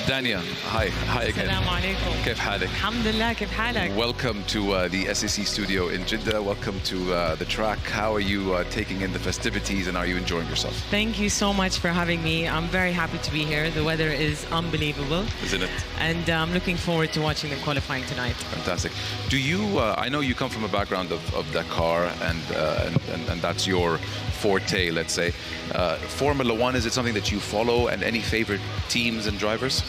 Dania, hi again. السلام عليكم. كيف حالك? الحمد لله كيف حالك؟ Welcome to the SSC studio in Jeddah. Welcome to the track. How are you taking in the festivities and are you enjoying yourself? Thank you so much for having me. I'm very happy to be here. The weather is unbelievable. Isn't it? And I'm looking forward to watching the qualifying tonight. Fantastic. Do you, I know you come from a background of Dakar and that's your forte, let's say. Formula One, is it something that you follow and any favorite teams and drivers?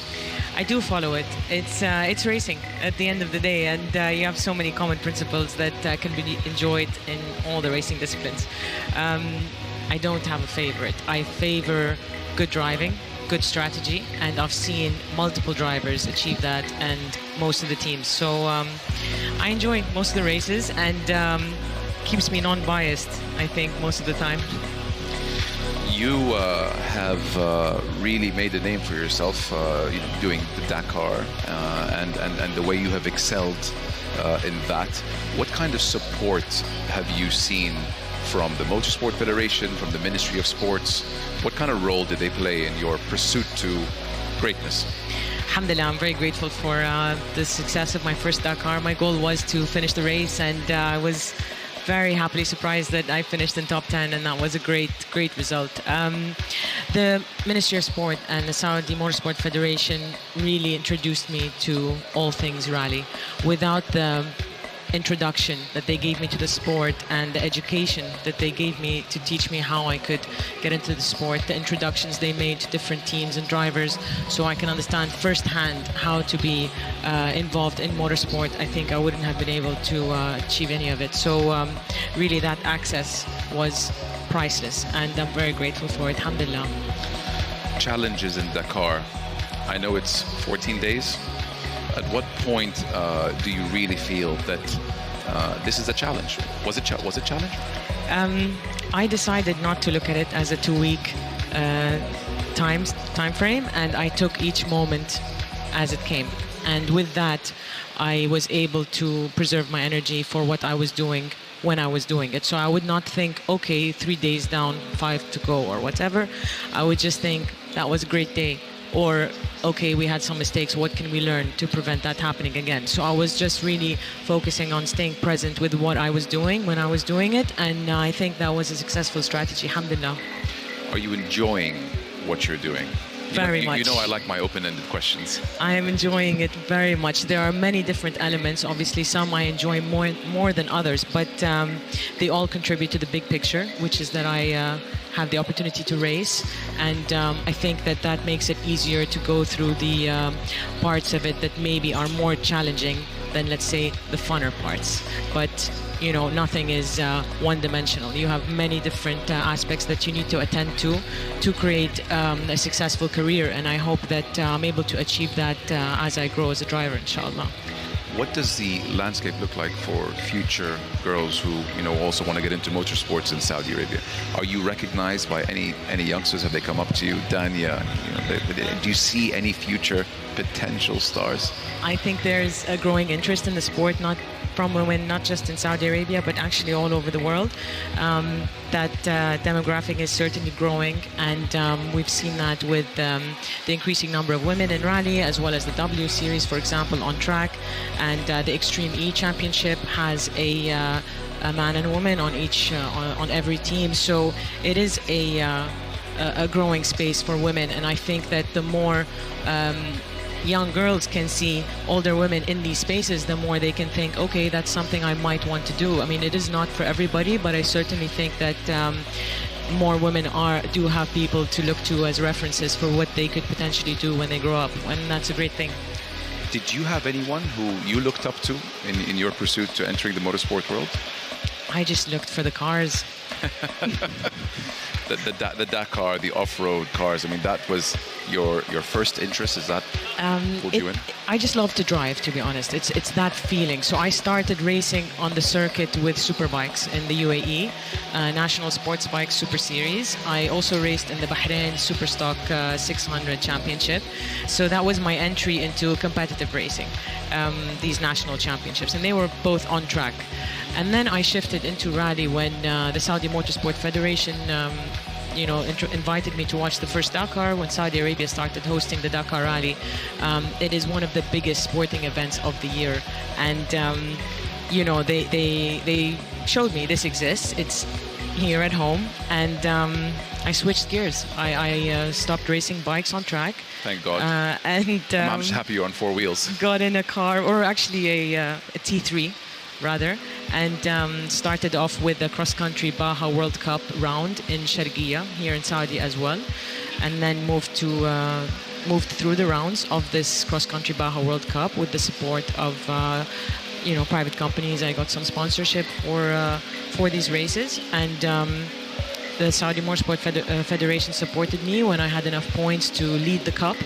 I do follow it. It's racing at the end of the day, and you have so many common principles that can be enjoyed in all the racing disciplines. I don't have a favorite. I favor good driving, good strategy, and I've seen multiple drivers achieve that and most of the teams. So I enjoy most of the races and keeps me non-biased, I think, most of the time. You have really made a name for yourself, doing the Dakar and the way you have excelled in that. What kind of support have you seen from the Motorsport Federation, from the Ministry of Sports? What kind of role did they play in your pursuit to greatness? Alhamdulillah, I'm very grateful for the success of my first Dakar. My goal was to finish the race, and I was very happily surprised that I finished in top 10, and that was a great result. The Ministry of Sport and the Saudi Motorsport Federation really introduced me to all things rally. Without the introduction that they gave me to the sport and the education that they gave me to teach me how I could get into the sport, the introductions they made to different teams and drivers so I can understand firsthand how to be involved in motorsport, I think I wouldn't have been able to achieve any of it. So really that access was priceless, and I'm very grateful for it. Alhamdulillah. Challenges in Dakar. I know it's 14 days. At what point do you really feel that this is a challenge? Was it challenge? I decided not to look at it as a 2-week time frame, and I took each moment as it came. And with that, I was able to preserve my energy for what I was doing when I was doing it. So I would not think, okay, 3 days down, 5 to go or whatever. I would just think that was a great day. Or, okay, we had some mistakes, what can we learn to prevent that happening again? So I was just really focusing on staying present with what I was doing when I was doing it, and I think that was a successful strategy, alhamdulillah. Are you enjoying what you're doing? Very much. You know I like my open-ended questions. I am enjoying it very much. There are many different elements. Obviously, some I enjoy more than others, but they all contribute to the big picture, which is that I have the opportunity to race, and I think that makes it easier to go through the parts of it that maybe are more challenging than, let's say, the funner parts. But nothing is one-dimensional. You have many different aspects that you need to attend to create a successful career, and I hope that I'm able to achieve that as I grow as a driver, inshallah. What does the landscape look like for future girls who, also want to get into motorsports in Saudi Arabia? Are you recognized by any youngsters? Have they come up to you, Dania? Do you see any future potential stars? I think there's a growing interest in the sport, not from women, not just in Saudi Arabia, but actually all over the world. That demographic is certainly growing, and we've seen that with the increasing number of women in rally, as well as the W Series, for example, on track, and the Extreme E Championship has a man and a woman on each on every team. So it is a growing space for women, and I think that the more young girls can see older women in these spaces, the more they can think, okay, that's something I might want to do. I mean, it is not for everybody, but I certainly think that more women do have people to look to as references for what they could potentially do when they grow up, and that's a great thing. Did you have anyone who you looked up to in your pursuit to entering the motorsport world? I just looked for the cars. The Dakar, the off-road cars, I mean, that was your first interest? Is that pulled you in? I just love to drive, to be honest. It's that feeling. So I started racing on the circuit with superbikes in the UAE, National Sports Bike Super Series. I also raced in the Bahrain Superstock 600 Championship. So that was my entry into competitive racing, these national championships, and they were both on track. And then I shifted into rally when the Saudi Motorsport Federation invited me to watch the first Dakar when Saudi Arabia started hosting the Dakar Rally. It is one of the biggest sporting events of the year, and they showed me this exists. It's here at home, and I switched gears. I stopped racing bikes on track. Thank God. And I'm just happy you're on 4 wheels. Got in a car, or actually a T3 rather, and started off with the cross-country Baja World Cup round in Sharqiya here in Saudi as well, and then moved through the rounds of this cross-country Baja World Cup with the support of private companies. I got some sponsorship for these races, and the Saudi Motorsport Federation supported me when I had enough points to lead the cup,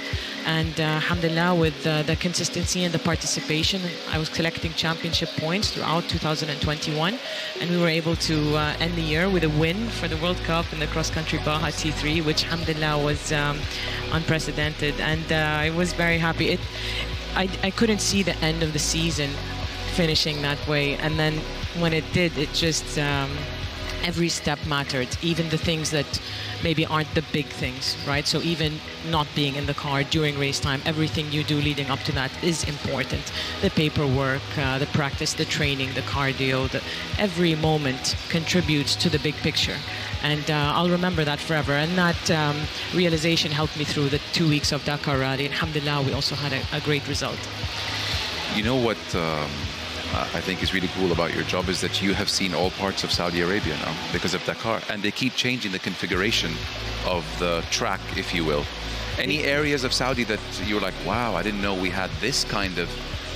and alhamdulillah, with the consistency and the participation, I was collecting championship points throughout 2021, and we were able to end the year with a win for the World Cup in the cross-country Baja T3, which alhamdulillah was unprecedented, and I was very happy. I couldn't see the end of the season finishing that way, and then when it did, it just every step mattered, even the things that maybe aren't the big things, right? So even not being in the car during race time, everything you do leading up to that is important. The paperwork, the practice, the training, the cardio, every moment contributes to the big picture. And I'll remember that forever. And that realization helped me through the 2 weeks of Dakar Rally. And alhamdulillah, we also had a great result. You know what I think is really cool about your job is that you have seen all parts of Saudi Arabia now because of Dakar, and they keep changing the configuration of the track, if you will. Any areas of Saudi that you're like, wow, I didn't know we had this kind of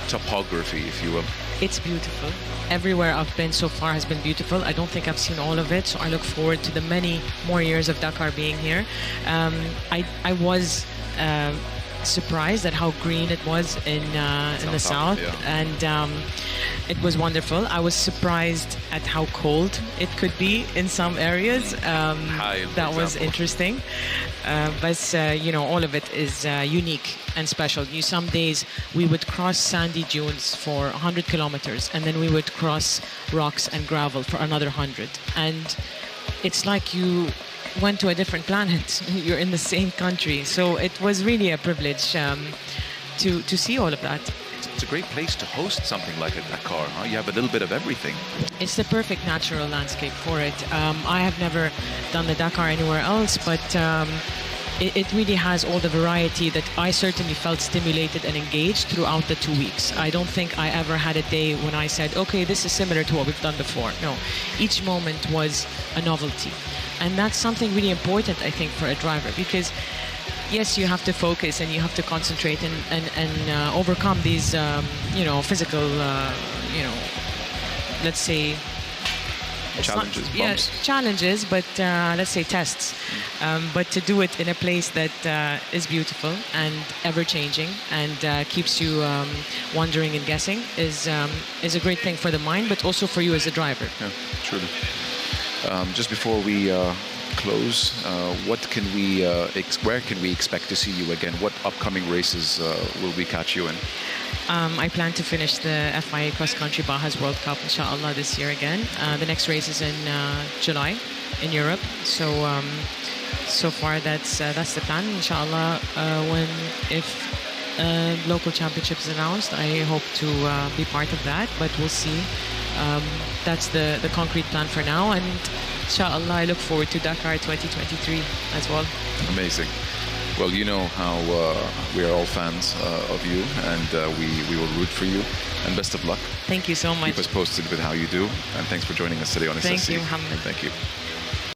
topography, if you will? It's beautiful. Everywhere I've been so far has been beautiful. I don't think I've seen all of it, so I look forward to the many more years of Dakar being here. I was surprised at how green it was in the south, yeah. And it was wonderful. I was surprised at how cold it could be in some areas. That was interesting. But all of it is unique and special. Some days we would cross sandy dunes for 100 kilometers, and then we would cross rocks and gravel for another 100. And it's like you went to a different planet. You're in the same country. So it was really a privilege to see all of that. It's a great place to host something like a Dakar, huh? You have a little bit of everything. It's the perfect natural landscape for it. I have never done the Dakar anywhere else, but it really has all the variety that I certainly felt stimulated and engaged throughout the 2 weeks. I don't think I ever had a day when I said, okay, this is similar to what we've done before. No, each moment was a novelty. And that's something really important, I think, for a driver, because yes, you have to focus and you have to concentrate and overcome these, physical, let's say, challenges, bumps. Yeah, challenges, but let's say tests. But to do it in a place that is beautiful and ever-changing and keeps you wondering and guessing is a great thing for the mind, but also for you as a driver. Yeah, truly. Just before we close, where can we expect to see you again? What upcoming races will we catch you in? I plan to finish the FIA Cross Country Baha's World Cup, inshallah, this year again. The next race is in July in Europe. So far that's the plan. Inshallah, if local championship is announced, I hope to be part of that. But we'll see. That's the concrete plan for now, and inshallah, I look forward to Dakar 2023 as well. Amazing. Well, you know how we are all fans of you, and we will root for you. And best of luck. Thank you so much. Keep us posted with how you do, and thanks for joining us today on SSC. Thank you, Mohammed. Thank you.